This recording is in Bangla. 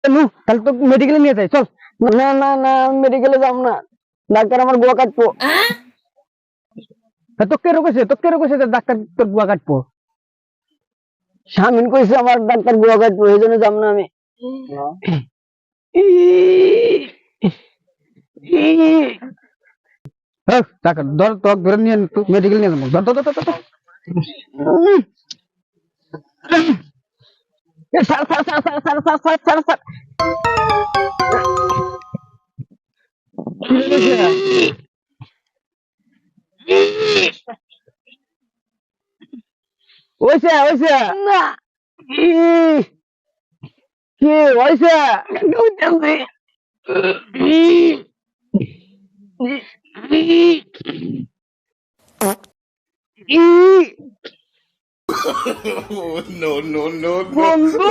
নু তাহলে তো মেডিকেলে নিয়ে যাই চল। না না না মেডিকেলে যাব না, ডাক্তার আমার গোয়া কাটবো। তোকে রোগেছে ডাক্তার তোর গোয়া কাটবো? স্বামীন কইছে আমার ডাক্তার গোয়া কাটবো, এই জন্য যাব না আমি। ডাক্তার ধর তোকে ধরে নিয়ে মেডিকেল নিয়ে যাবো, ধর ধর ধর ধর, ধর। ছাড় ছাড় ছাড় ছাড় ছাড় ছাড় ছাড় ছাড় ছাড়। ওইছে ওইছে না, কি ওইছে? No, no, no, no. বন্ধু